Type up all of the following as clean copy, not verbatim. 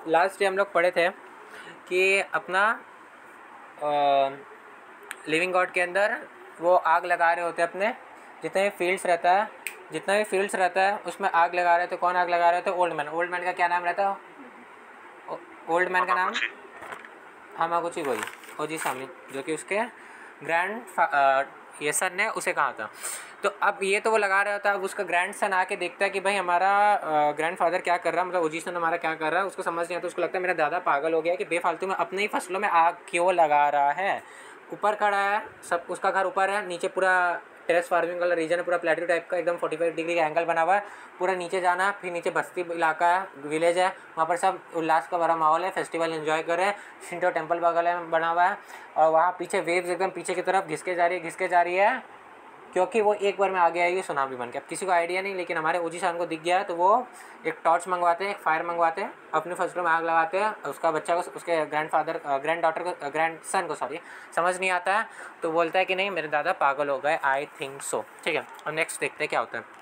Last day हम लोग पढ़े थे कि अपना लिविंग गॉड के अंदर वो आग लगा रहे होते अपने जितने भी फील्ड्स रहता है, जितना भी फील्ड्स रहता है उसमें आग लगा रहे थे। कौन आग लगा रहे थे? Old man. ओल्ड मैन का क्या नाम रहता है? ओल्ड मैन का नाम हामागुची कोई ओजी सामी, जो कि उसके ये सन ने उसे कहा था। तो अब ये तो वो लगा रहा था, अब उसका ग्रैंड सन आके देखता है कि भाई हमारा ग्रैंड फादर क्या कर रहा है, मतलब ओजी सन हमारा क्या कर रहा है, उसको समझ नहीं आता। उसको लगता है मेरा दादा पागल हो गया कि बेफालतू में अपने ही फसलों में आग क्यों लगा रहा है। ऊपर खड़ा है, सब उसका घर ऊपर है, नीचे पूरा टेरेस फार्मिंग वाला रीजन है, पूरा प्लेट्यू टाइप का एकदम 45 डिग्री का एंगल बना हुआ है। पूरा नीचे जाना, फिर नीचे बस्ती इलाका है, विलेज है, वहाँ पर सब उल्लास का बड़ा माहौल है, फेस्टिवल एंजॉय कर रहे हैं। शिंटो टेम्पल बगल में बना हुआ है और वहाँ पीछे वेव्स एकदम पीछे की तरफ घिसके जा रही है क्योंकि वो एक बार में आ गया है ये सुनामी बन के। अब किसी को आइडिया नहीं, लेकिन हमारे ओजी शान को दिख गया है तो वो एक टॉर्च मंगवाते हैं, एक फायर मंगवाते हैं, अपने फसलों में आग लगाते हैं। उसका बच्चा को, उसके ग्रैंड सन को समझ नहीं आता है, तो बोलता है कि नहीं मेरे दादा पागल हो गए, आई थिंक सो। ठीक है, और नेक्स्ट देखते हैं क्या होता है।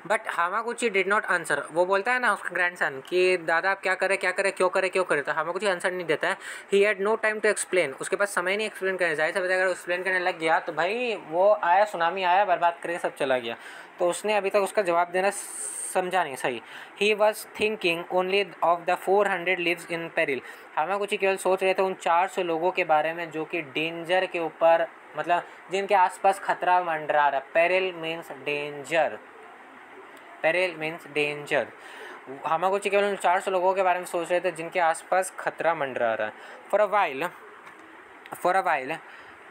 But हामागुची did not answer. वो बोलता है ना उसका ग्रैंडसन कि दादा आप क्या करे क्यों करे, तो हामागुची आंसर नहीं देता है। He had no time to explain, उसके पास समय नहीं एक्सप्लेन करने। जाहिर सा अगर एक्सप्लेन करने लग गया तो भाई वो आया, सुनामी आया, बर्बाद करके सब चला गया। तो उसने अभी तक उसका जवाब देना समझा नहीं सही। He was thinking only of the 400 lives in peril. हामागुची केवल सोच रहे थे उन 400 लोगों के बारे में जो कि डेंजर के ऊपर, मतलब जिनके आसपास खतरा मंडरा रहा। Peril means danger, peril means danger. हामागुची केवल उन 400 लोगों के बारे में सोच रहे थे जिनके आसपास खतरा मंडरा रहा है। For a while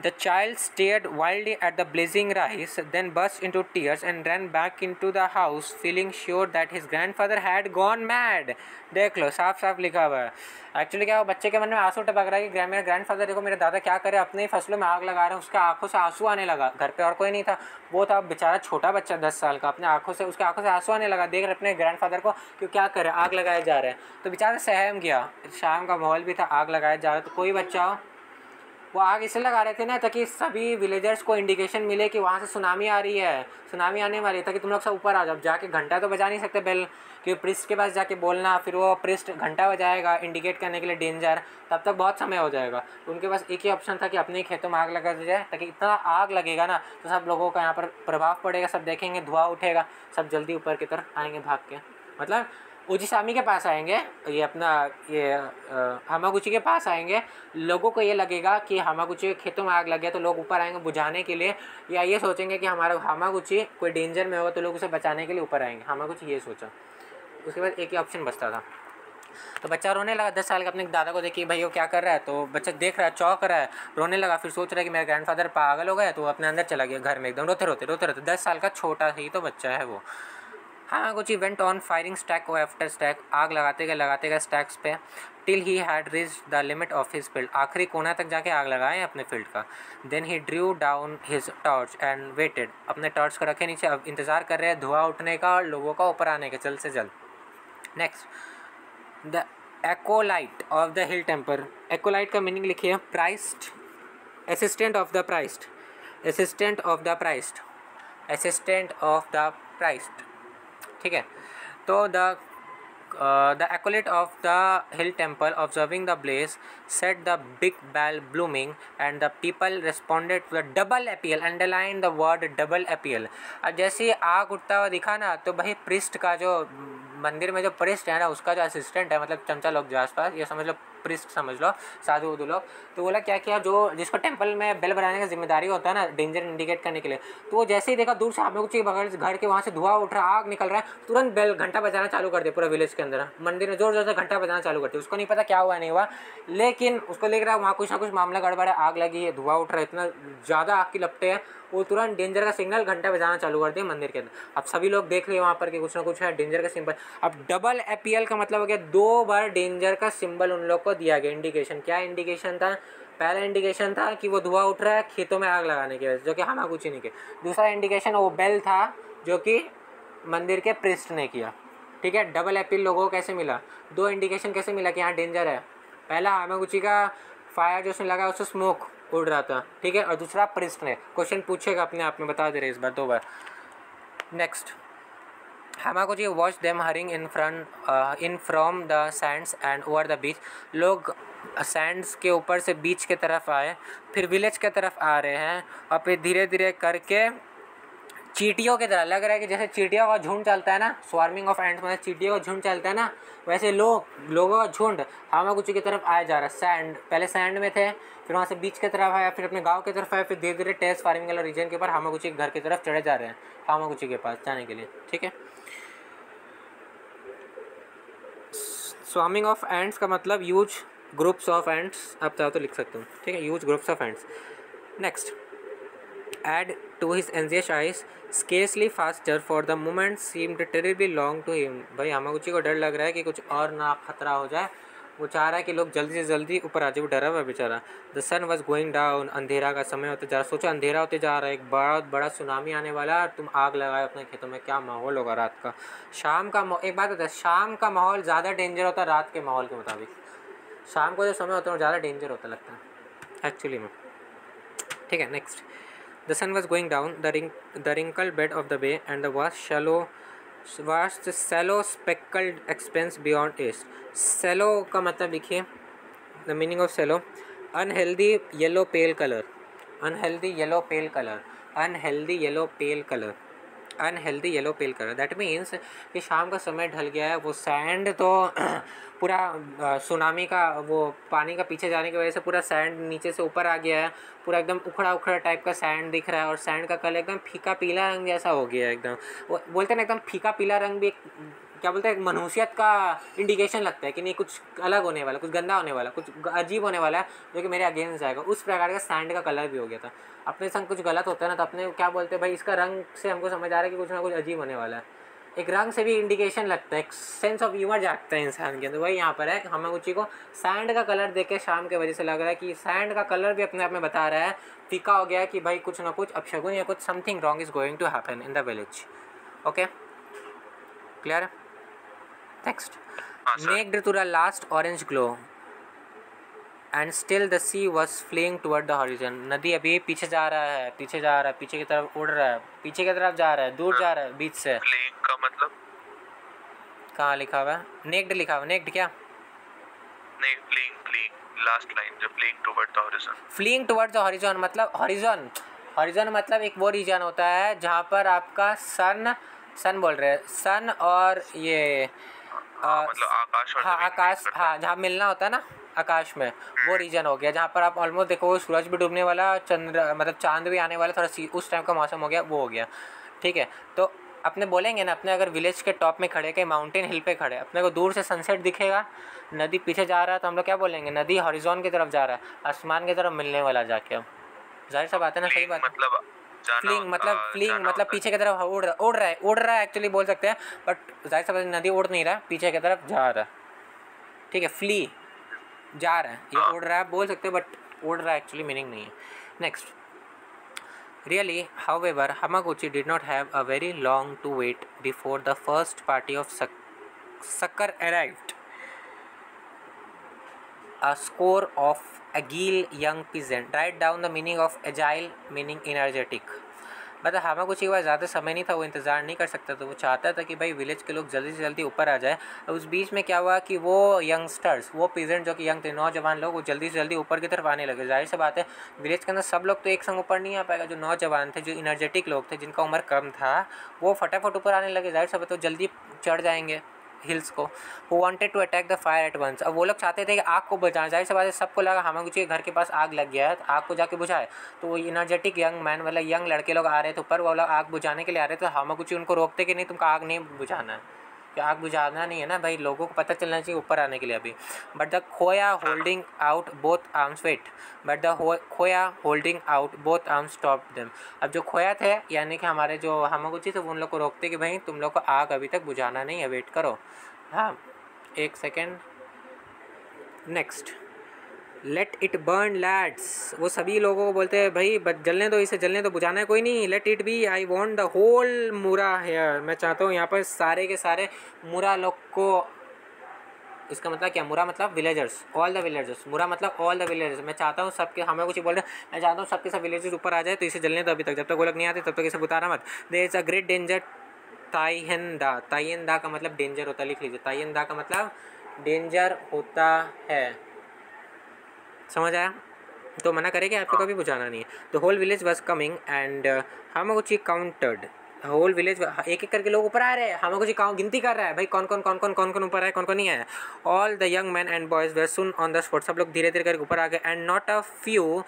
the child stared wildly at the blazing rice, then burst into tears and ran back into the house, feeling sure that his grandfather had gone mad. देख लो, साफ साफ लिखा हुआ है। एक्चुअली क्या, वो बच्चे के मन में आंसू टपक रहा है कि मेरा ग्रैंडफादर देखो मेरे दादा क्या करे, अपने ही फसलों में आग लगा रहे हैं। उसके आंखों से आंसू आने लगा। घर पे और कोई नहीं था, वो था बेचारा छोटा बच्चा 10 साल का, अपने आंखों से, उसके आंखों से आंसू आने लगा देख रहे अपने ग्रैंडफादर को कि क्या करे, आग लगाए जा रहे हैं। तो बेचारा सहम गया। शाम का माहौल भी था, आग लगाए जा रहा है, तो कोई बच्चा हो, वो आग इसलिए लगा रहे थे ना ताकि सभी विलेजर्स को इंडिकेशन मिले कि वहाँ से सुनामी आ रही है, सुनामी आने वाली है, ताकि तुम लोग सब ऊपर आ जाओ। जाके घंटा तो बजा नहीं सकते बेल, कि प्रिस्ट के पास जाके बोलना, फिर वो प्रिस्ट घंटा बजाएगा इंडिकेट करने के लिए डेंजर, तब तक बहुत समय हो जाएगा। तो उनके पास एक ही ऑप्शन था कि अपने खेतों में आग लगा दी जाए, ताकि इतना आग लगेगा ना तो सब लोगों का यहाँ पर प्रभाव पड़ेगा, सब देखेंगे, धुआं उठेगा, सब जल्दी ऊपर की तरफ आएंगे भाग के। मतलब ओजीसामी के पास आएंगे, ये अपना ये हामागुची के पास आएंगे। लोगों को ये लगेगा कि हामागुची के खेतों में आग लग गया, तो लोग ऊपर आएंगे बुझाने के लिए, या ये सोचेंगे कि हमारा हामागुची कोई डेंजर में होगा तो लोग उसे बचाने के लिए ऊपर आएंगे। हामागुची ये सोचा। उसके बाद एक ही ऑप्शन बचता था। तो बच्चा रोने लगा 10 साल का, अपने दादा को देखिए भाई वो क्या कर रहा है। तो बच्चा देख रहा है, चौंक रहा है, रोने लगा। फिर सोच रहा है कि मेरा ग्रैंडफादर पागल हो गया, तो वो अपने अंदर चला गया घर में, एकदम रोते रोते 10 साल का छोटा ही तो बच्चा है वो। हामागुची went on firing stack after stack, आग लगाते गए स्टैक्स पे, till he had reached the limit of his field, आखिरी कोना तक जाके आग लगाए अपने फील्ड का। Then he Drew down his torch and weighted, अपने टॉर्च को रखे नीचे, अब इंतजार कर रहे हैं धुआं उठने का और लोगों का ऊपर आने का जल्द से जल्द। Next, the एकोलाइट of the hill temple. एकोलाइट का मीनिंग लिखिए, priest, assistant of the priest, assistant of the priest, assistant of the priest. ठीक है, तो the acolyte of the hill temple observing the blaze set the big bell blooming and the people responded to the double appeal, underline the word double appeal। अब जैसे ही आग उठता हुआ दिखा ना, तो भाई प्रिस्ट का जो मंदिर में जो प्रिस्ट है ना, उसका जो असिस्टेंट है, मतलब चमचा लोग जो आसपास, ये समझ लो प्रिस्ट समझ लो, साधु उधु लोग, तो बोला क्या किया, जो जिसको टेंपल में बेल बनाने का जिम्मेदारी होता है ना डेंजर इंडिकेट करने के लिए, तो वो जैसे ही देखा दूर से हामागुची बगल घर के वहाँ से धुआं उठ रहा, आग निकल रहा है, तुरंत बेल घंटा बजाना चालू कर दिया पूरा विलेज के अंदर। मंदिर में जोर जोर से घंटा बजाना चालू करते। उसको नहीं पता क्या हुआ नहीं हुआ, लेकिन उसको लग रहा है वहाँ कुछ ना कुछ मामला गड़बड़ है, आग लगी है, धुआं उठ रहा है, इतना ज़्यादा आग की लपटे हैं। वो तुरंत डेंजर का सिग्नल घंटा बजाना चालू कर दिया मंदिर के अंदर। अब सभी लोग देख लिए वहाँ पर कि कुछ ना कुछ है, डेंजर का सिंबल। अब डबल एपीएल का मतलब हो गया 2 बार डेंजर का सिंबल उन लोग को दिया गया। इंडिकेशन, क्या इंडिकेशन था? पहला इंडिकेशन था कि वो धुआं उठ रहा है खेतों में आग लगाने की वजह से, जो कि हामागुची ने किया। दूसरा इंडिकेशन वो बेल था जो कि मंदिर के प्रिस्ट ने किया। ठीक है, डबल एपील लोगों को कैसे मिला? 2 इंडिकेशन कैसे मिला कि यहाँ डेंजर है? पहला हामागुची का फायर जो उसने लगा उससे स्मोक उड़ रहा था, ठीक है, और दूसरा प्रिस्ट ने। क्वेश्चन पूछेगा अपने आप में, बता दे रहे इस बार 2 बार। Next, Hamaguchi watched them hurrying in from the sands and over the beach. लोग सैंड्स के ऊपर से बीच के तरफ आए, फिर विलेज के तरफ आ रहे हैं, और फिर धीरे धीरे करके चींटियों की तरह लग रहा है कि जैसे चींटियों का झुंड चलता है ना, स्वार्मिंग ऑफ एंड्स मतलब चींटियों का झुंड चलता है ना, वैसे लोगों का झुंड हामागुची की तरफ आया जा रहा है। सैंड, पहले सैंड में थे, फिर वहाँ से बीच की तरफ आया, फिर अपने गांव की तरफ आया, फिर धीरे धीरे टेरेस फार्मिंग वाला रीजन के ऊपर हामागुची के घर की तरफ चढ़े जा रहे हैं, हामागुची के पास जाने के लिए। ठीक है, स्वार्मिंग ऑफ एंड्स का मतलब ह्यूज ग्रुप्स ऑफ एंड्स, आप चाहो तो लिख सकते हो। ठीक है, huge groups of ends. Next, add to his anxious eyes, scarcely faster for the moment seemed terribly long to him। भाई हामागुची को डर लग रहा है कि कुछ और ना खतरा हो जाए, वो चाह रहा है कि लोग जल्दी से जल्दी ऊपर आ जाए, वो डरा हुआ बेचारा। The sun was going down, अंधेरा का समय होते जा रहा, सोचो अंधेरा होते जा रहा है, एक बहुत बड़ा सुनामी आने वाला है और तुम आग लगाए अपने खेतों में, क्या माहौल होगा रात का। शाम का एक बात होता है, शाम का माहौल ज़्यादा डेंजर होता है रात के माहौल के मुताबिक। शाम को जो समय होता है वो ज़्यादा डेंजर होता लगता है एक्चुअली में। ठीक है, next, the sun was going down the wrinkled bed of the bay and the vast shallow speckled expanse beyond it। shallow का मतलब लिखिए, the meaning of shallow, unhealthy yellow pale color, unhealthy yellow pale color, unhealthy yellow pale color, unhealthy yellow pail colour. That means कि शाम का समय ढल गया है, वो सैंड तो पूरा सुनामी का वो पानी का पीछे जाने की वजह से पूरा सैंड नीचे से ऊपर आ गया है, पूरा एकदम उखड़ा उखड़ा टाइप का सैंड दिख रहा है, और सैंड का कलर एकदम फीका पीला रंग जैसा हो गया है एकदम। वो बोलते हैं ना एकदम फीका पीला रंग भी क्या बोलते हैं, एक मनुष्यत का इंडिकेशन लगता है कि नहीं कुछ अलग होने वाला, कुछ गंदा होने वाला, कुछ अजीब होने वाला है जो कि मेरे अगेंस्ट जाएगा। उस प्रकार का सैंड का कलर भी हो गया था। अपने संग कुछ गलत होता है ना तो अपने क्या बोलते हैं, भाई इसका रंग से हमको समझ आ रहा है कि कुछ ना कुछ अजीब होने वाला है। एक रंग से भी इंडिकेशन लगता है, एक सेंस ऑफ ह्यूमर जागता है इंसान के अंदर। वही यहाँ पर है, हामागुची को सैंड का कलर देख के शाम के वजह से लग रहा है कि सैंड का कलर भी अपने आप में बता रहा है, फीका हो गया है कि भाई कुछ ना कुछ अपशगुन या कुछ something wrong is going to happen in the village. Okay, clear? Next, next to the last orange glow and still the sea was fleeing toward the horizon. नदी अभी पीछे जा रहा है, पीछे जा रहा है, पीछे की तरफ उड़ रहा है, पीछे की तरफ जा रहा है, दूर जा रहा है बीच से। फ्लेइंग का मतलब कहाँ लिखा हुआ है? नेक्ड लिखा हुआ। नेक्ड क्या? नहीं, फ्लेइंग, फ्लेइंग लास्ट लाइन जो flaying toward the horizon. Fleeing toward the horizon मतलब हॉरिजन, हॉरिजन मतलब एक वो रीजन होता है जहाँ पर आपका सन बोल रहे हैं, सन और ये मतलब आकाश और हाँ आकाश, हाँ जहाँ मिलना होता है ना आकाश में, वो रीजन हो गया जहाँ पर आप ऑलमोस्ट देखो सूरज भी डूबने वाला, चंद्र मतलब चांद भी आने वाला, थोड़ा उस टाइम का मौसम हो गया, वो हो गया। ठीक है, तो अपने बोलेंगे ना, अपने अगर विलेज के टॉप में खड़े, कहीं माउंटेन हिल पे खड़े, अपने को दूर से सनसेट दिखेगा, नदी पीछे जा रहा है, तो हम लोग क्या बोलेंगे, नदी हॉरिजॉन की तरफ जा रहा है, आसमान की तरफ मिलने वाला जाके। अब जाहिर सा बात है ना, सही बात। मतलब फ्लिंग मतलब पीछे की तरफ उड़ रहा है एक्चुअली बोल सकते हैं, बट जाहिर सा बात है नदी उड़ नहीं रहा, पीछे की तरफ जा रहा है। ठीक है, फ्ली जा रहा है, ये उड़ रहा है बोल सकते हैं, बट उड़ रहा है एक्चुअली मीनिंग नहीं है। Next, really however Hamaguchi did not have a very long to wait before the first party of succor arrived. A score of agile young peasant। write down the meaning of agile meaning energetic। मतलब हामागुची के पास ज़्यादा समय नहीं था, वो इंतज़ार नहीं कर सकता, तो वो चाहता था कि भाई विलेज के लोग जल्दी से जल्दी ऊपर आ जाए। उस बीच में क्या हुआ कि वो यंगस्टर्स, वो पीजेंट जो कि यंग थे, नौजवान लोग, वो जल्दी से जल्दी ऊपर की तरफ आने लगे। जाहिर सी बात है विलेज के अंदर सब लोग तो एक संग ऊपर नहीं आ पाएगा। जो नौजवान थे, जो इनर्जेटिक लोग थे, जिनका उम्र कम था, वो फटाफट ऊपर आने लगे। जाहिर सी बात है जल्दी चढ़ जाएंगे हिल्स को। Who wanted to attack the fire at once। अब वो लोग चाहते थे कि आग को बुझाना। जाहिर सी बात है सबको लगा हामागुची के घर के पास आग लग गया है, तो आग को जाके बुझाए। तो वो इनर्जेटिक यंग मैन वाला यंग लड़के लोग आ रहे थे ऊपर, वो लोग आग बुझाने के लिए आ रहे थे। तो हामागुची उनको रोकते कि नहीं तुमको आग नहीं बुझाना है, कि आग बुझाना नहीं है ना भाई, लोगों को पता चलना चाहिए ऊपर आने के लिए अभी। बट द खोया holding out both arms wait, but the खोया holding out both arms stop them. अब जो खोया थे यानी कि हमारे जो हामागुची थे, वो उन लोग को रोकते कि भाई तुम लोग को आग अभी तक बुझाना नहीं है, वेट करो। हाँ, एक second. Next, let it burn lads. वो सभी लोगों को बोलते हैं भाई जलने दो, इसे जलने दो, बुझाना है कोई नहीं। Let it be, I want the whole mura here. मैं चाहता हूँ यहाँ पर सारे के सारे मुरा लोग को। इसका मतलब क्या? मुरा मतलब विलेजर्स, ऑल द विलेजर्स। मुरा मतलब ऑल द विलेजर्स। मैं चाहता हूँ सबके, हमें कुछ बोल रहे हैं, मैं चाहता हूँ सबके सब विलेजर्स ऊपर आ जाए, तो इसे जलने दो अभी तक, जब तक वो लोग नहीं आते तब तक इसे बुताना मत। There is a great danger ताइंदा, ताइंदा का मतलब डेंजर होता है, लिख लीजिए, ताइंदा का मतलब डेंजर होता है, समझ आया? तो मना करेंगे, आपको कभी बुझाना नहीं है। The whole village was coming and हामागुची countered, whole village, एक एक करके लोग ऊपर आ रहे हैं, हामागुची गिनती कर रहा है भाई कौन कौन ऊपर है, कौन कौन नहीं है। All the young man and boys were soon on the spot, सब लोग धीरे धीरे करके ऊपर आ गए। And not a few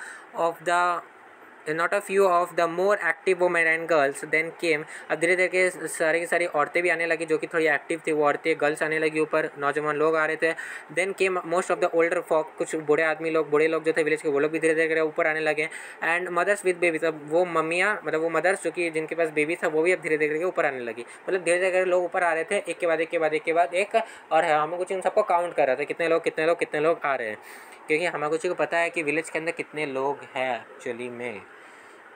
of the more active women and girls then came, अब धीरे धीरे के सारी की सारी औरतें भी आने लगी जो कि थोड़ी एक्टिव थी, वो औरतें गर्ल्स आने लगी ऊपर, नौजवान लोग आ रहे थे। Then came most of the older folk, कुछ बूढ़े आदमी लोग, बूढ़े लोग जो थे विलेज के, वो लोग भी धीरे धीरे ऊपर आने लगे। एंड मदर्स विद बेबीज, अब वो मम्मियाँ मतलब वो मदर्स जो कि जिनके पास बेबी था वो भी अब धीरे धीरे करके ऊपर आने लगी, मतलब धीरे धीरे लोग ऊपर आ रहे थे, एक के बाद एक के बाद एक के बाद एक। और हामागुची उन सबको काउंट कर रहा था कितने लोग कितने लोग कितने लोग आ रहे हैं, क्योंकि हामागुची को पता है कि विलेज के अंदर कितने लोग हैं एक्चुअली में,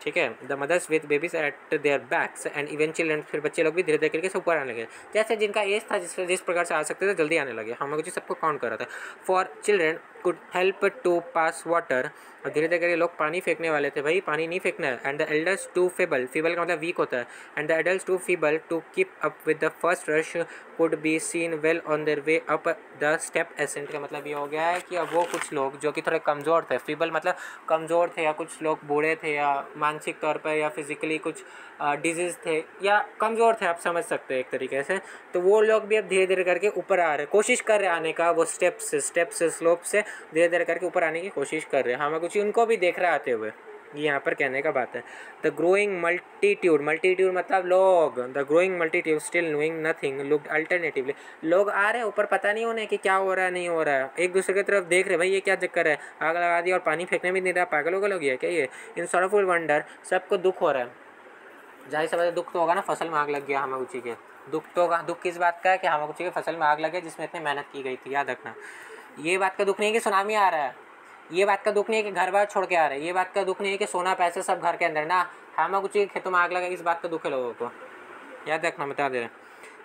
ठीक है। The mothers with babies at their backs and even children, फिर बच्चे लोग भी धीरे धीरे करके सब ऊपर आने लगे, जैसे जिनका एज था जिस प्रकार से आ सकते थे जल्दी आने लगे। हामागुची सबको काउंट कर रहा था। For children could help to pass water, और धीरे धीरे करके लोग पानी फेंकने वाले थे, भाई पानी नहीं फेंकना है। And the elders to feeble, feeble का मतलब वीक होता है, and the adults to feeble to keep up with the first rush could be seen well on their way up the steep ascent, का मतलब ये हो गया है कि अब वो कुछ लोग जो कि थोड़े कमज़ोर थे, फीबल मतलब कमज़ोर थे, या कुछ लोग बूढ़े थे, या मानसिक तौर पर या फिजिकली कुछ डिजीज़ थे, या कमज़ोर थे, आप समझ सकते हैं एक तरीके से, तो वो लोग भी अब धीरे धीरे करके ऊपर आ रहे, कोशिश कर रहे आने का, वो स्टेप्स से स्लोप से धीरे धीरे करके ऊपर आने की कोशिश कर रहे हैं। हामागुची उनको भी देख रहे आते हुए, ये यहाँ पर कहने का बात है। द ग्रोइंग मल्टीट्यूड, मल्टीट्यूड मतलब लोग, the growing multitude still knowing nothing looked alternatively, लोग आ रहे हैं ऊपर, पता नहीं उन्हें कि क्या हो रहा है नहीं हो रहा है, एक दूसरे की तरफ देख रहे, भाई ये क्या चक्कर है, आग लगा दी और पानी फेंकने भी नहीं रहा, पागलों को लोग है क्या ये। इन सॉरफुल वंडर, सबको दुख हो रहा है, जाहिर सी बात है दुख तो होगा ना, फसल में आग लग गया हामागुची के, दुख तो होगा। दुख किस बात का है कि हामागुची के फसल में आग लगे जिसमें इतनी मेहनत की गई थी, याद रखना। ये बात का दुख नहीं है कि सुनामी आ रहा है, ये बात का दुख नहीं है कि घर बार छोड़ के आ रहे हैं, ये बात का दुख नहीं है कि सोना पैसे सब घर के अंदर ना, हामागुची के खेतों में आग लगा, इस बात का दुख है लोगों को, याद रखना, बता दे रहे हैं।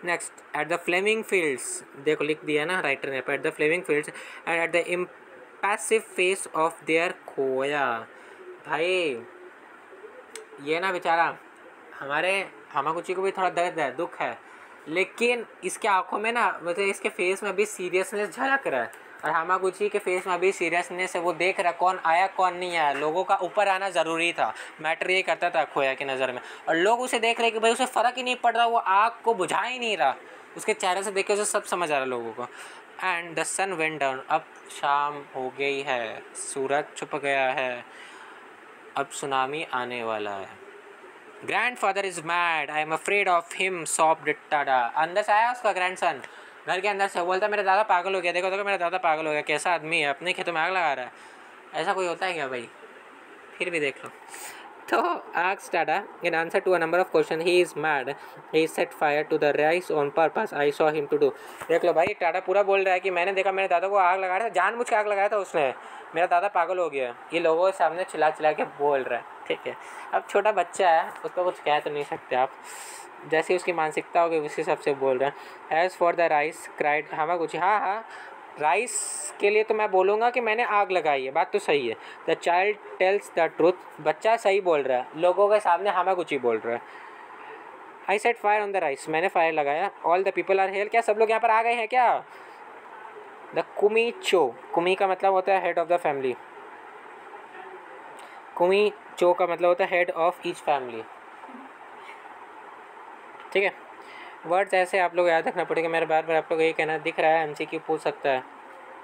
Next, at the flaming fields, देखो लिख दिया ना राइटर ने, at the flaming fields and at the impassive face of their choja, भाई ये ना बेचारा हमारे हामागुची को भी थोड़ा दर्द है, दुख है, लेकिन इसके आंखों में ना मतलब इसके फेस में अभी सीरियसनेस झलक रहा है, और हामागुची के फेस में अभी सीरियसनेस है, वो देख रहा कौन आया कौन नहीं आया, लोगों का ऊपर आना ज़रूरी था, मैटर ये करता था खोया की नज़र में, और लोग उसे देख रहे कि भाई उसे फ़र्क ही नहीं पड़ रहा, वो आग को बुझा ही नहीं रहा, उसके चेहरे से देख के उसे सब समझ आ रहा लोगों को। And the sun went down, अब शाम हो गई है, सूरज छुप गया है, अब सुनामी आने वाला है। Grandfather is mad, I am afraid of him, soft Tada, अंदर से आया उसका ग्रैंडसन, घर के अंदर से बोलता मेरा दादा पागल हो गया, देखो देखो मेरा दादा पागल हो गया, कैसा आदमी है, अपने खेतों में आग लगा रहा है, ऐसा कोई होता है क्या भाई, फिर भी देख लो। तो asked Tada in answer to a number of questions, he is mad, he set fire to the rice on purpose, I saw him to do, देख लो भाई, टाटा पूरा बोल रहा है कि मैंने देखा मेरे दादा को आग लगाया था, जानबूझ के आग लगाया था उसने, मेरा दादा पागल हो गया, ये लोगों के सामने चिल्ला चिल्ला के बोल रहा है, ठीक है। अब छोटा बच्चा है, उसको कुछ कह तो नहीं सकते आप, जैसी उसकी मानसिकता होगी उसी हिसाब से बोल रहे हैं। As for the rice cried हामागुची, हाँ हाँ राइस के लिए तो मैं बोलूँगा कि मैंने आग लगाई है, बात तो सही है। The child tells the truth, बच्चा सही बोल रहा है, लोगों के सामने हामागुची बोल रहा है। आई set fire on the rice, मैंने फायर लगाया। All the people are here, क्या सब लोग यहाँ पर आ गए हैं क्या। द कुमीचो, कुमी का मतलब होता है हेड ऑफ द फैमिली, कुमीचो का मतलब होता है हेड ऑफ ईच फैमिली, ठीक है। वर्ड्स ऐसे आप लोग याद रखना पड़ेगा, मेरे बार बार आप लोग यही कहना, दिख रहा है एमसीक्यू पूछ सकता है,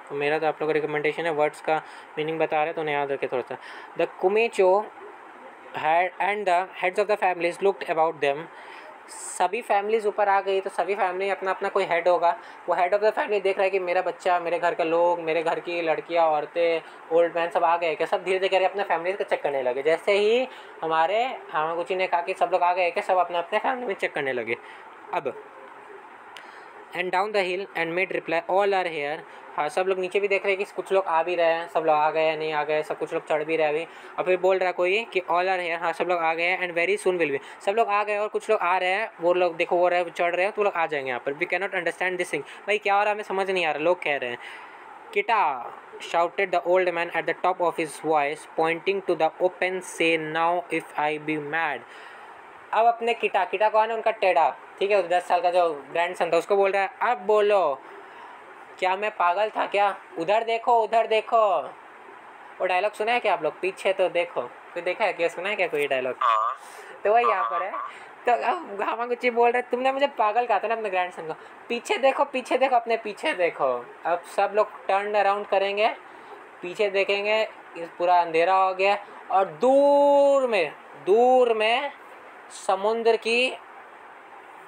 तो मेरा तो आप लोग का रिकमेंडेशन है, वर्ड्स का मीनिंग बता रहे हैं तो उन्हें याद रखे थोड़ा सा। The कुमेचो had and the heads of the families looked about them, सभी फैमिलीज ऊपर आ गई तो सभी फैमिली अपना अपना कोई हेड होगा, वो हेड ऑफ द फैमिली देख रहा है कि मेरा बच्चा, मेरे घर के लोग, मेरे घर की लड़कियां, औरतें, ओल्ड मैन सब आ गए क्या, सब धीरे धीरे करके अपने फैमिली का चेक करने लगे। जैसे ही हमारे हामागुची ने कहा कि सब लोग आ गए क्या, सब अपने अपने फैमिली में चेक करने लगे। अब and down the hill and made reply all are here, हाँ सब लोग नीचे भी देख रहे हैं कि कुछ लोग आ भी रहे हैं, सब लोग आ गए नहीं आ गए, सब कुछ लोग चढ़ भी रहे अभी, और फिर बोल रहा है कोई कि ऑल आर हेयर, हाँ सब लोग आ गए हैं, and very soon will be, सब लोग आ गए और कुछ लोग आ रहे हैं, वो लोग देखो वो रहे चढ़ रहे हैं तो लोग आ जाएंगे यहाँ पर। We can not understand this thing, भाई क्या हो रहा है हमें समझ नहीं आ रहा, लोग कह रहे हैं। किटा shouted the old man at the top of his voice pointing to the open, say now if I be mad, अब अपने किटा, किटा कौन है उनका टेढ़ा, ठीक है, 10 साल का जो ग्रैंडसन था उसको बोल रहा है अब बोलो क्या मैं पागल था क्या, उधर देखो उधर देखो। वो डायलॉग सुना है क्या आप लोग, पीछे तो देखो, कोई देखा है क्या, सुना है क्या कोई डायलॉग? हाँ तो वही यहाँ पर है। तो अब हामागुची बोल रहे तुमने मुझे पागल कहा था ना अपने ग्रैंडसन को, पीछे देखो अपने पीछे देखो। अब सब लोग टर्न अराउंड करेंगे, पीछे देखेंगे, इस पूरा अंधेरा हो गया और दूर में समुद्र की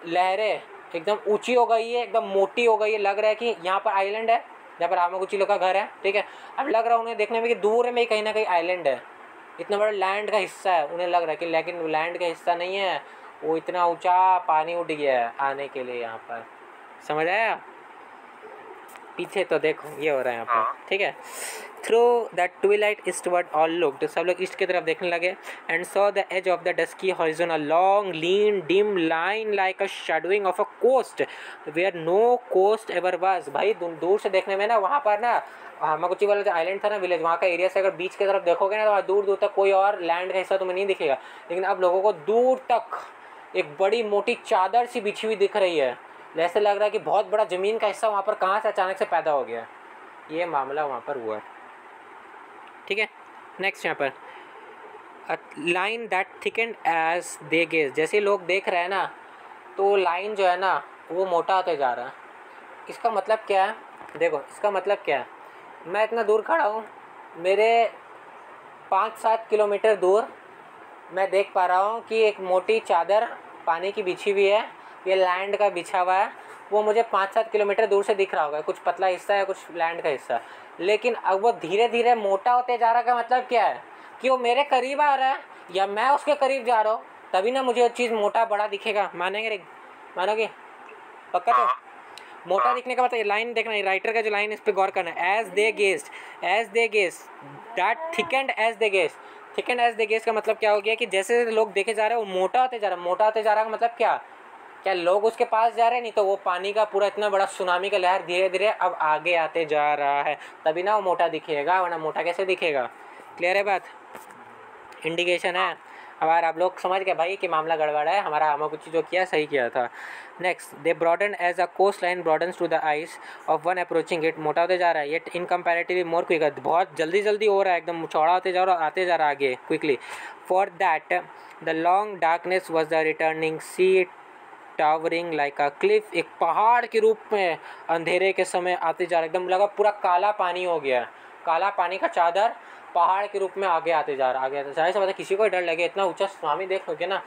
लहरें एकदम ऊंची हो गई है, एकदम मोटी हो गई है। लग रहा है कि यहाँ पर आइलैंड है जहाँ पर हामागुची लोग का घर है, ठीक है। अब लग रहा है उन्हें देखने में कि दूर में कहीं ना कहीं आइलैंड है, इतना बड़ा लैंड का हिस्सा है उन्हें लग रहा है कि, लेकिन लैंड का हिस्सा नहीं है वो, इतना ऊंचा पानी उठ गया है आने के लिए यहाँ पर। समझ आया? पीछे तो देखो ये हो रहा है यहाँ पर, ठीक है। Through the twilight eastward all looked, सब लोग ईस्ट की तरफ देखने लगे। And saw the edge of the dusky horizon a long lean dim line like a shadowing of a coast where no coast ever was. भाई दूर से देखने में ना वहाँ पर ना हामागुची वाला जो आइलैंड था ना विलेज, वहाँ का एरिया से अगर बीच की तरफ देखोगे ना तो वहाँ दूर दूर तक कोई और लैंड का हिस्सा तुम्हें नहीं दिखेगा। लेकिन अब लोगों को दूर तक एक बड़ी मोटी चादर सी बिछी हुई दिख रही है, ऐसे लग रहा है कि बहुत बड़ा ज़मीन का हिस्सा वहाँ पर कहाँ से अचानक से पैदा हो गया। ये मामला वहाँ पर हुआ, ठीक है। नेक्स्ट यहाँ पर a line that thickened as they gaze, जैसे लोग देख रहे हैं ना तो लाइन जो है ना वो मोटा होते जा रहा है। इसका मतलब क्या है, देखो इसका मतलब क्या है, मैं इतना दूर खड़ा हूँ, मेरे 5-7 किलोमीटर दूर मैं देख पा रहा हूँ कि एक मोटी चादर पानी की बिछी हुई है, ये लैंड का बिछा हुआ है। वो मुझे 5-7 किलोमीटर दूर से दिख रहा होगा, कुछ पतला हिस्सा है कुछ लैंड का हिस्सा। लेकिन अब वो धीरे धीरे मोटा होते जा रहा, का मतलब क्या है कि वो मेरे करीब आ रहा है या मैं उसके करीब जा रहा हूँ, तभी ना मुझे वो चीज़ मोटा बड़ा दिखेगा। मानेंगे, मानोगे पक्का? तो मोटा दिखने का मतलब लाइन देखना है, राइटर का जो लाइन इस पर गौर करना है। As they gaze that thickened as they gaze, thickened as they gaze का मतलब क्या हो गया कि जैसे लोग देखे जा रहे हैं वो मोटा होते जा रहा है। मोटा होते जा रहा है का मतलब क्या लोग उसके पास जा रहे हैं, नहीं तो वो पानी का पूरा इतना बड़ा सुनामी का लहर धीरे धीरे अब आगे आते जा रहा है, तभी ना वो मोटा दिखेगा, वरना मोटा कैसे दिखेगा। क्लियर है बात? इंडिकेशन है। हमारा आप लोग समझ गए भाई कि मामला गड़बड़ा है, हमारा हामागुची जो किया सही किया था। Next, they broaden as a coast line broadens to the eyes of one approaching it, मोटा होते जा रहा है, yet in comparatively more quick, बहुत जल्दी हो रहा है, एकदम चौड़ा होते जा रहा है, आते जा रहा है आगे quickly. For that the long darkness was the returning sea towering like a cliff, एक पहाड़ के रूप में अंधेरे के समय आते जा रहा है, एकदम लगा पूरा काला पानी हो गया, काला पानी का चादर पहाड़ के रूप में आगे आते जा रहा, आगे जाहिर सी बात है किसी को डर लगे, इतना ऊंचा सुनामी देख लोगे ना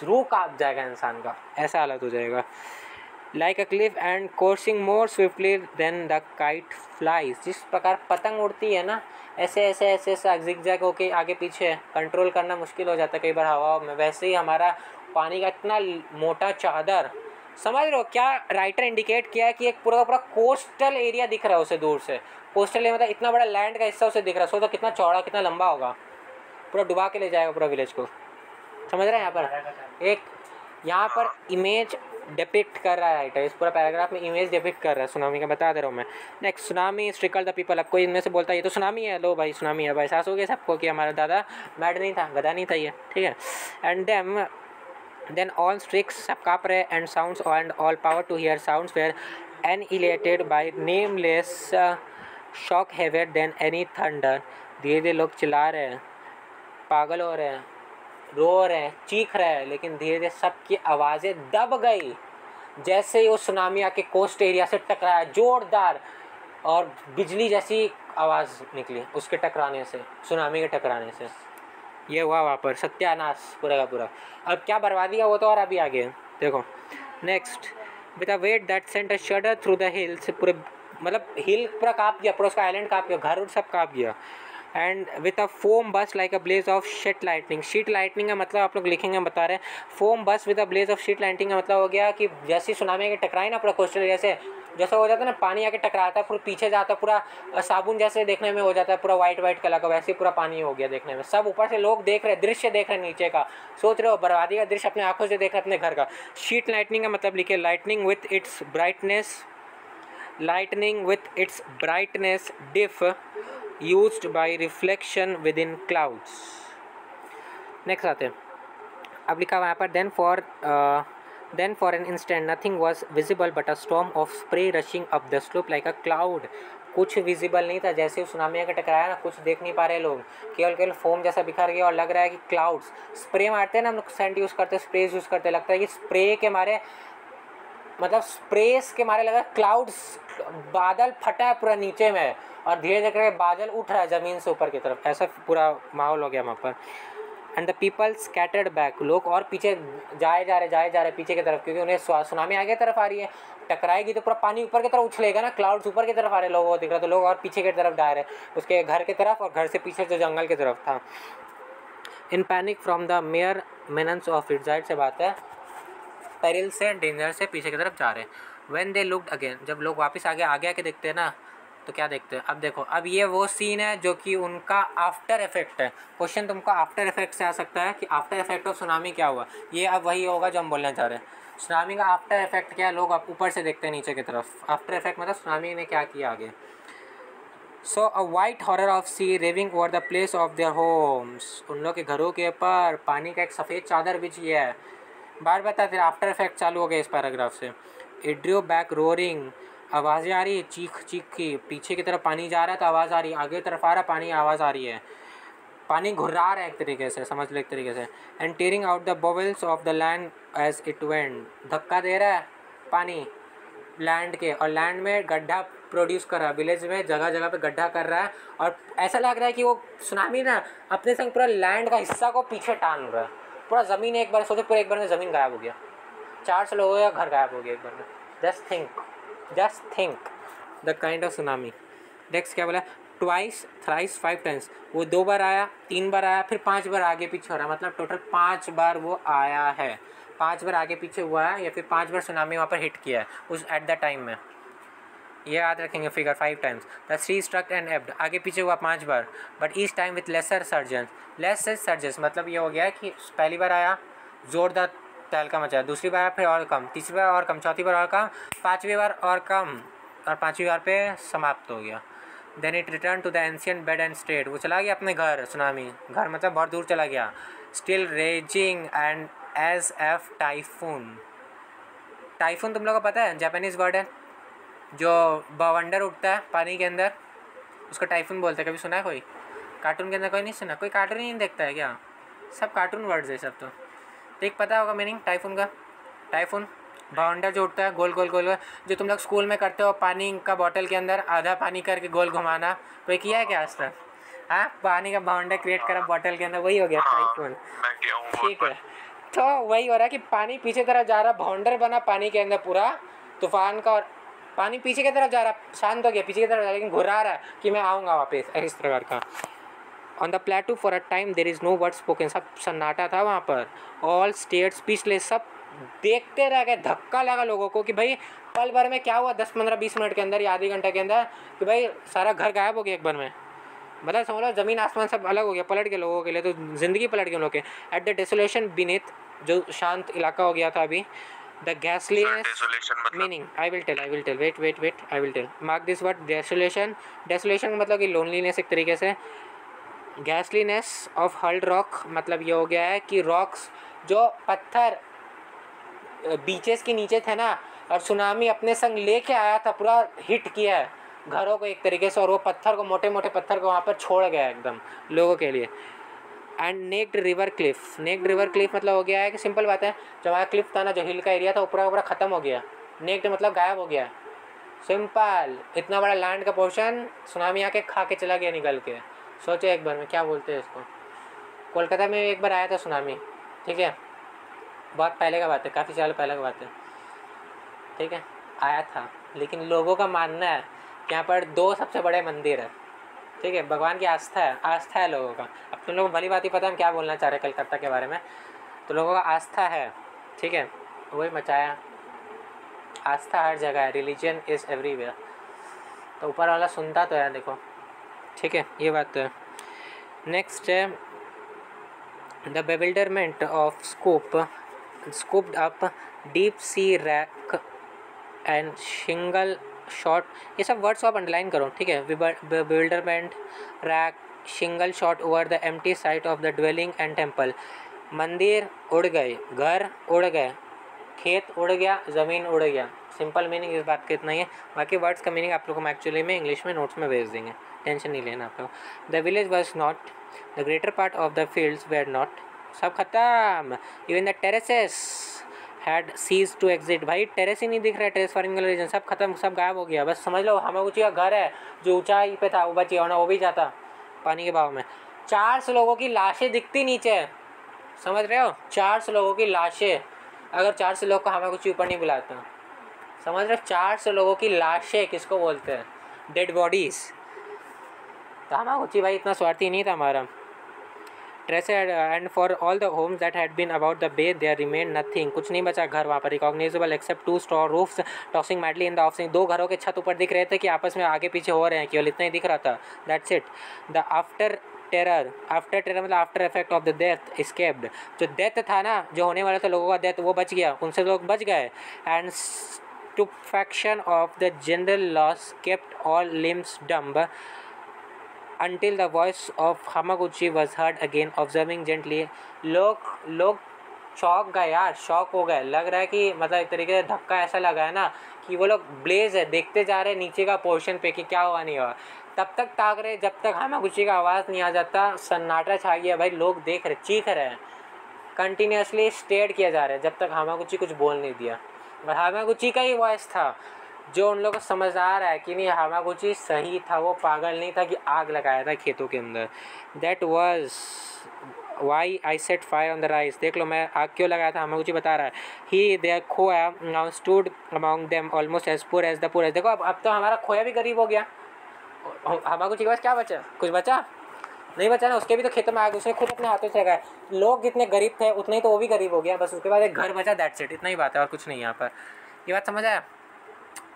रूह कांप जाएगा इंसान का, ऐसा हालत हो जाएगा। Like a cliff and coursing more swiftly than the kite flies, जिस प्रकार पतंग उड़ती है ना ऐसे ऐसे ऐसे ऐसे जिगजैग होके आगे पीछे कंट्रोल करना मुश्किल हो जाता है कई बार हवा में, वैसे ही हमारा पानी का इतना मोटा चादर। समझ रहे हो क्या राइटर इंडिकेट किया है कि एक पूरा का पूरा कोस्टल एरिया दिख रहा है उसे दूर से, कोस्टल एरिया मतलब इतना बड़ा लैंड का हिस्सा उसे दिख रहा है, सोचो कितना चौड़ा कितना लंबा होगा, पूरा डुबा के ले जाएगा पूरा विलेज को। समझ रहे हैं? यहाँ पर एक यहाँ पर इमेज डिपिक्ट कर रहा है राइटर, इस पूरा पैराग्राफ में इमेज डिपिक्ट कर रहा है सुनामी का, बता दे रहा हूँ मैं। नेक्स्ट, सुनामी स्ट्रिकल द पीपल, अब कोई इनमें से बोलता है ये तो सुनामी है, लो भाई सुनामी है, भाई एहसास हो गया सबको कि हमारा दादा मैड नहीं था, गधा नहीं था ये, ठीक है। एंड then all streaks सब काँप रहे and sounds and all power to hear sounds were annihilated by nameless shock heavier than any thunder। धीरे धीरे लोग चिल्ला रहे हैं, पागल हो रहे हैं, रो रहे हैं, चीख रहे हैं, लेकिन धीरे धीरे सबकी आवाज़ें दब गई जैसे ही वो सुनामी आके कोस्ट एरिया से टकराया, जोरदार और बिजली जैसी आवाज़ निकली उसके टकराने से, सुनामी के टकराने से। ये हुआ वहाँ पर सत्यानाश पूरा का पूरा। अब क्या बर्बादी है वो तो और अभी आगे देखो। Next, with a weight that sent a shudder through the hills, पूरे मतलब हिल पूरा काँप गया, पूरा उसका आइलैंड काँप गया, घर सब काँप गया। And with a foam burst like a blaze of sheet lightning, sheet lightning का मतलब आप लोग लिखेंगे बता रहे हैं। Foam burst with a blaze of sheet lightning का मतलब हो गया कि जैसी सुनामी के टकराई ना पूरा कोस्टल एरिया से, जैसा हो जाता है ना पानी आके टकराता है पूरा पीछे जाता है, पूरा साबुन जैसे देखने में हो जाता है, पूरा वाइट कलर का, वैसे ही पूरा पानी हो गया देखने में। सब ऊपर से लोग देख रहे हैं, दृश्य देख रहे हैं नीचे का, सोच रहे हो बर्बादी का दृश्य अपने आंखों से देख रहे हैं अपने घर का। शीट लाइटनिंग का मतलब लिखे lightning with its brightness, lightning with its brightness diff used by reflection within clouds। Next आते हैं, अब लिखा हुआ यहाँ पर then for Then for an instant nothing was visible but a storm of spray rushing up the slope like a cloud. कुछ visible नहीं था, जैसे सुनामी आके टकराया ना कुछ देख नहीं पा रहे लोग, केवल केवल फोम जैसा बिखर गया और लग रहा है कि क्लाउड्स, स्प्रे मारते हैं ना हम लोग, सेंट यूज़ करते हैं, स्प्रेज यूज़ करते हैं, लगता है कि स्प्रे के मारे मतलब स्प्रेस के मारे लगा क्लाउड्स, बादल फटा है पूरा नीचे में और धीरे धीरे करके बादल उठ रहा है ज़मीन से ऊपर की तरफ, ऐसा पूरा माहौल हो गया वहाँ पर. And the people scattered back, लोग और पीछे जाए जा रहे पीछे की तरफ, क्योंकि उन्हें सुनामी आगे तरफ आ रही है, टकराएगी तो पूरा पानी ऊपर की तरफ उछलेगा ना, क्लाउड्स ऊपर की तरफ आ रहे लोगों को दिख रहा, तो लोग और पीछे की तरफ जा रहे उसके घर की तरफ और घर से पीछे जो जंगल की तरफ था. इन panic from the mayor menace of it, जाहिर से बात है पेरिल से डेंजर से पीछे की तरफ जा रहे हैं. व्हेन दे लुक्ड अगेन, जब लोग वापस आगे आके देखते हैं ना तो क्या देखते हैं, अब देखो, अब ये वो सीन है जो कि उनका आफ्टर इफेक्ट है. क्वेश्चन तुमको आफ्टर इफेक्ट से आ सकता है कि आफ्टर इफेक्ट ऑफ सुनामी क्या हुआ, ये अब वही होगा जो हम बोलना चाह रहे हैं. सुनामी का आफ्टर इफेक्ट क्या है, लोग अब ऊपर से देखते हैं नीचे की तरफ, आफ्टर इफेक्ट मतलब सुनामी ने क्या किया आगे. सो अ white horror of C raving over the place of their homes, उन लोग के घरों के ऊपर पानी का एक सफ़ेद चादर बिछी है. बार बताते आफ्टर इफेक्ट चालू हो गया इस पैराग्राफ से. इट ड्रू बैक रोरिंग, आवाज़ें आ रही है चीख की, पीछे की तरफ पानी जा रहा है तो आवाज़ आ रही है, आगे तरफ आ रहा पानी आवाज़ आ रही है, पानी घुर्रा रहा है एक तरीके से, समझ लो एक तरीके से. And tearing out the bubbles of the land as it went, धक्का दे रहा है पानी लैंड के, और लैंड में गड्ढा प्रोड्यूस कर रहा है, विलेज में जगह जगह पे गड्ढा कर रहा है, और ऐसा लग रहा है कि वो सुनामी ना अपने संग पूरा लैंड का हिस्सा को पीछे टान रहा है, पूरा ज़मीन एक बार सोचो, पूरा एक बार में ज़मीन गायब हो गया, 400 लोगों का घर गायब हो गया एक बार में. Just think the kind of tsunami. Next क्या बोला, ट्वाइस थ्राइस 5 टाइम्स, वो 2 बार आया, 3 बार आया, फिर 5 बार आगे पीछे हो रहा है, मतलब टोटल 5 बार वो आया है, 5 बार आगे पीछे हुआ है, या फिर 5 बार सुनामी वहाँ पर हिट किया है उस एट द टाइम में. ये याद रखेंगे figure 5 times. The C struck and एब्ड, आगे पीछे हुआ 5 बार, but each time with laser सर्जेंस, मतलब ये हो गया कि पहली बार आया जोरदार तहलका मचा, दूसरी बार फिर और कम, तीसरी बार और कम, चौथी बार और कम, 5वीं बार और कम, और 5वीं बार पे समाप्त हो गया. Then it return to the ancient bed and state, वो चला गया अपने घर, सुनामी घर मतलब बहुत दूर चला गया. Still raging and as if typhoon, typhoon तुम लोग को पता है जापानीज़ वर्ड है, जो बवंडर उठता है पानी के अंदर उसको टाइफून बोलते हैं. कभी सुना है कोई? कार्टून के अंदर कोई नहीं सुना? कोई कार्टून ही नहीं देखता है क्या? सब कार्टून वर्ड्स है सब. तो एक पता होगा मीनिंग टाइफून का. टाइफून बाउंडर जो उठता है गोल गोल गोल, जो तुम लोग स्कूल में करते हो, पानी का बॉटल के अंदर आधा पानी करके गोल घुमाना, कोई किया है क्या आज तक? हाँ, पानी का बाउंडर क्रिएट करा बॉटल के अंदर, वही हो गया टाइफून. ठीक है, तो वही हो रहा है कि पानी पीछे तरफ जा रहा, बाउंडर बना पानी के अंदर पूरा तूफान का, और पानी पीछे की तरफ जा रहा, शांत हो गया पीछे की तरफ जा रहा, लेकिन घुरा रहा है कि मैं आऊँगा वापस, इस प्रकार का. On the plateau for a time there is no word spoken, सब सन्नाटा था वहाँ पर. ऑल स्टेट स्पीचलेस, सब देखते रह गए, धक्का लगा लोगों को कि भाई पल भर में क्या हुआ, 10-15-20 मिनट के अंदर या आधे घंटे के अंदर, कि भाई सारा घर गायब हो गया एक बार में, मतलब समझ लो ज़मीन आसमान सब अलग हो गया, पलट के लोगों के लिए, तो ज़िंदगी पलट गई उन लोग के. एट द डेसोलेशन बीनीथ, जो शांत इलाका हो गया था अभी, the गैसलीनेस meaning, I will tell wait I will tell, mark this word desolation. Desolation मतलब कि लोनलीनेस एक तरीके से. गैसलीनेस ऑफ हल्ड रॉक, मतलब ये हो गया है कि रॉक्स, जो पत्थर बीचेस के नीचे थे ना, और सुनामी अपने संग लेके आया था, पूरा हिट किया है घरों को एक तरीके से, और वो पत्थर को, मोटे मोटे पत्थर को वहाँ पर छोड़ गया एकदम लोगों के लिए. And naked river cliff, naked river cliff मतलब हो गया है कि सिंपल बात है, जो हमारा क्लिफ था ना, जो हिल का एरिया था, ऊपर ऊपर ख़त्म हो गया. नेक्ड मतलब गायब हो गया, सिंपल. इतना बड़ा लैंड का पोर्शन सुनामी आके खा के चला गया निकल के. सोचो एक बार में, क्या बोलते हैं इसको. कोलकाता में एक बार आया था सुनामी, ठीक है, बहुत पहले का बात है, काफ़ी साल पहले का बात है, ठीक है, आया था. लेकिन लोगों का मानना है कि यहाँ पर 2 सबसे बड़े मंदिर है, ठीक है, भगवान की आस्था है लोगों का. अब तुम लोगों को भली बात ही पता है हम क्या बोलना चाह रहे हैं कलकत्ता के बारे में, तो लोगों का आस्था है, ठीक है, वही मचाया. आस्था हर जगह है, रिलीजन इज़ एवरीवेयर. तो ऊपर वाला सुनता तो है, देखो, ठीक है, ये बात तो है. नेक्स्ट है the बेविल्डरमेंट of scooped up deep sea rack and शिंगल shot. ये सब वर्ड्स आप अंडरलाइन करो, ठीक है. बेविल्डरमेंट, rack, शिंगल shot over the empty site of the dwelling and temple. मंदिर उड़ गए, घर उड़ गए, खेत उड़ गया, ज़मीन उड़ गया। सिंपल मीनिंग इस बात का इतना ही है। बाकी वर्ड्स का मीनिंग आप लोगों को हम एक्चुअली में इंग्लिश में नोट्स में भेज देंगे, टेंशन नहीं लेना आप लोग। The village was not, the greater part of the fields were not, सब खत्म। Even the terraces had cease to exit. भाई टेरेस ही नहीं दिख रहा है, टेरेस फार्मिंग वाला रीजन सब खत्म, सब गायब हो गया। बस समझ लो हामागुची का घर है जो ऊंचाई पे था वो बच गया, वरना वो भी जाता पानी के बहाव में। 400 लोगों की लाशें दिखती नीचे, समझ रहे हो? 400 लोगों की लाशें, अगर 400 लोग को हामागुची ऊपर नहीं बुलाता, समझ रहे हो? 400 लोगों की लाशें किसको बोलते हैं? Dead bodies. तो हामागुची भाई इतना स्वार्थी नहीं था हमारा। ट्रेसे and for all the homes that had been about the bay there remain nothing, कुछ नहीं बचा घर वहाँ पर recognisable accept 2 straw roofs tossing madly in the ऑफसिंग। 2 घरों के छत ऊपर दिख रहे थे कि आपस में आगे पीछे हो रहे हैं, केवल इतना ही दिख रहा था, that's it. The after terror मतलब after effect of the death escaped, जो डेथ था ना, जो होने वाला था लोगों का डेथ, वो बच गया, उनसे लोग बच गए। And स्टुपेफैक्शन of the general loss kept all limbs dumb until the voice of Hamaguchi was heard again observing gently। लोग चौंक गए यार, शॉक हो गए। लग रहा है कि मतलब एक तरीके से धक्का ऐसा लगा है ना कि वो लोग ब्लेज है, देखते जा रहे नीचे का पोर्शन पे कि क्या हुआ नहीं हुआ। तब तक ताक रहे जब तक हामागुची का आवाज़ नहीं आ जाता। सन्नाटा छा गया भाई, लोग देख रहे, चीख रहे हैं, कंटिन्यूसली स्टेयर किया जा रहा है जब तक हामागुची कुछ बोल नहीं दिया। और हामागुची का ही वॉइस था जो उन लोगों को समझ आ रहा है कि नहीं, हामागुची सही था, वो पागल नहीं था कि आग लगाया था खेतों के अंदर। That was why I set fire on the rice. देख लो मैं आग क्यों लगाया था, हामागुची बता रहा है। He their choja now stood among them almost as poor as the poor. देखो अब तो हमारा खोया भी गरीब हो गया। हामागुची के पास क्या बचा? कुछ बचा नहीं बचा ना, उसके भी तो खेतों में आग उसने खुद अपने हाथों से लगाया। लोग जितने गरीब थे उतने ही तो वो भी गरीब हो गया, बस उसके बाद एक घर बचा, दैट्स इट, इतना ही बात है और कुछ नहीं यहाँ पर। ये बात समझ आया?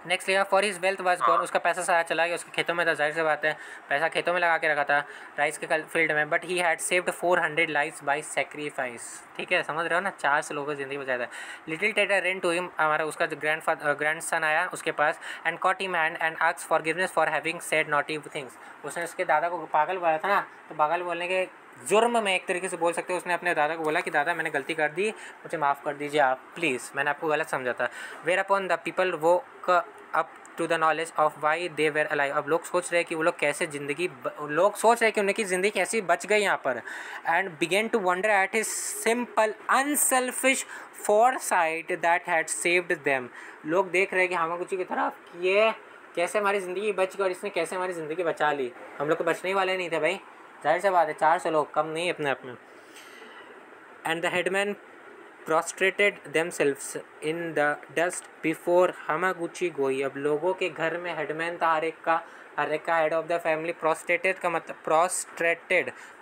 नेक्स्ट लिखा for his wealth was gone, उसका पैसा सारा चला गया, उसके खेतों में था, जाहिर सी बात है पैसा खेतों में लगा के रखा था राइस के फील्ड में। But he had saved 400 lives by sacrifice. ठीक है, समझ रहे हो ना, 400 लोगों की ज़िंदगी बचाया था। लिटिल टेटर रेन टू हिम, हमारा उसका जो ग्रैंड सन आया उसके पास, and cot him hand and asked forgiveness for having said naughty things. उसने उसके दादा को पागल बोला था ना, तो पागल बोलने के जुर्म में एक तरीके से बोल सकते हो, उसने अपने दादा को बोला कि दादा मैंने गलती कर दी, मुझे माफ़ कर दीजिए आप प्लीज़, मैंने आपको गलत समझा था। Whereupon the people woke up to the knowledge of why they were alive. अब लोग सोच रहे हैं कि वो लोग कैसे लोग सोच रहे हैं कि उनकी ज़िंदगी कैसी बच गई यहाँ पर। And began to wonder at his simple unselfish foresight that had saved them. लोग देख रहे हैं कि हामागुची की तरफ ये कैसे हमारी ज़िंदगी बच गई और इसने कैसे हमारी ज़िंदगी बचा ली। हम लोग तो बचने ही वाले नहीं थे भाई, जाहिर सी बात है, 400 लोग कम नहीं अपने आप में। And the headman prostrated themselves in the dust before Hamaguchi Goi। अब लोगों के घर में हेडमैन था, हर एक का हेड ऑफ द फैमिली। प्रोस्ट्रेटेड का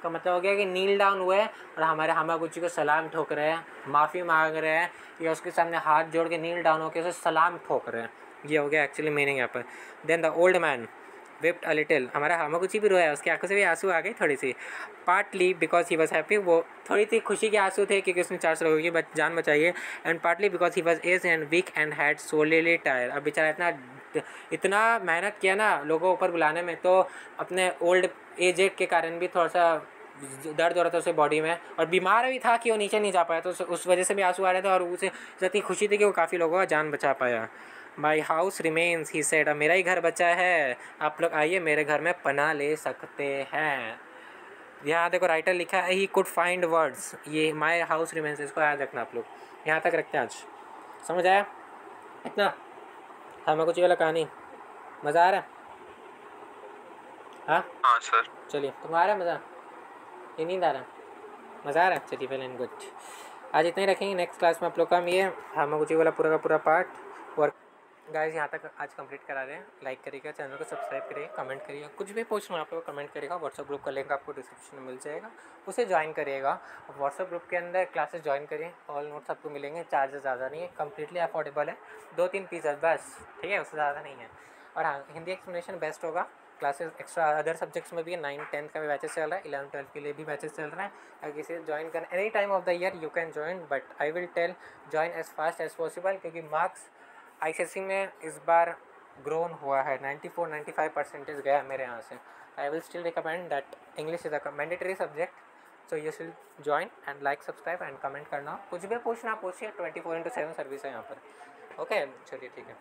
मतलब हो गया कि नील डाउन हुए और हमारे हामागुची को सलाम ठोक रहे हैं, माफ़ी मांग रहे हैं या उसके सामने हाथ जोड़ के नील डाउन होकर उसे सलाम ठोक रहे हैं। ये हो गया एक्चुअली मीनिंग यहाँ पर। Then the old man wept a little, हमारा हामागुची भी रोया, उसकी आंखों से भी आंसू आ गए थोड़ी सी। Partly because he was happy, वो थोड़ी सी खुशी के आंसू थे क्योंकि उसने 400 लोगों की जान बचाई है। And partly because he was as and week and had sorely tyre. अब बेचारा इतना मेहनत किया ना लोगों को ऊपर बुलाने में, तो अपने ओल्ड एज के कारण भी थोड़ा सा दर्द हो रहा था उसे बॉडी में, और बीमार भी था कि वो नीचे नहीं जा पाया, तो उस वजह से भी आंसू आ रहे थे। और उसे इतनी खुशी थी कि वो काफ़ी लोगों का जान बचा पाया। My house remains he said, अब मेरा ही घर बचा है, आप लोग आइए मेरे घर में पनाह ले सकते हैं। यहाँ देखो राइटर लिखा है ही कुड फाइंड वर्ड्स, ये माई हाउस रिमेन्स, इसको याद रखना आप लोग, यहाँ तक रखते हैं आज। समझ आया इतना? हामागुची वाला कहानी मज़ा आ रहा है? हाँ सर। चलिए, तुम आ रहा है मज़ा? ये नींद आ रहा है? मज़ा आ रहा है? चलिए वेल एंड गुड, आज इतना ही रखेंगे। नेक्स्ट क्लास में आप लोग का हम ये हामागुची वाला पूरा का पूरा पार्ट वर्क गाइस यहाँ तक आज कंप्लीट करा रहे हैं। लाइक करिएगा, चैनल को सब्सक्राइब करिएगा, कमेंट करिएगा, कुछ भी पूछना आप लोग कमेंट करिएगा। व्हाट्सअप ग्रुप का लिंक आपको डिस्क्रिप्शन में मिल जाएगा, उसे ज्वाइन करिएगा। व्हाट्सअप ग्रुप के अंदर क्लासेस ज्वाइन करिए, ऑल नोट्स आपको मिलेंगे, चार्जेस ज़्यादा नहीं है, कम्प्लीटली अफोर्डेबल है, 2-3 पीसेस बस, ठीक है, उससे ज़्यादा नहीं है। और हाँ, हिंदी एक्सप्लेनेशन बेस्ट होगा। क्लासेस एक्स्ट्रा अदर सब्जेक्ट्स में भी है, 9-10 का भी बैचेस चल रहा है, 11-12 के लिए भी बैचेस चल रहा है। अगर किसी ज्वाइन करना any time of the year you can join, but I will tell join as fast as possible, क्योंकि मार्क्स ICSE में इस बार ग्रोन हुआ है, 94-95% गया मेरे यहाँ से। I will still recommend that English is a mandatory subject, so you should join and like subscribe and comment करना, कुछ भी पूछना पूछिए, 24/7 सर्विस है यहाँ पर। ओके चलिए ठीक है।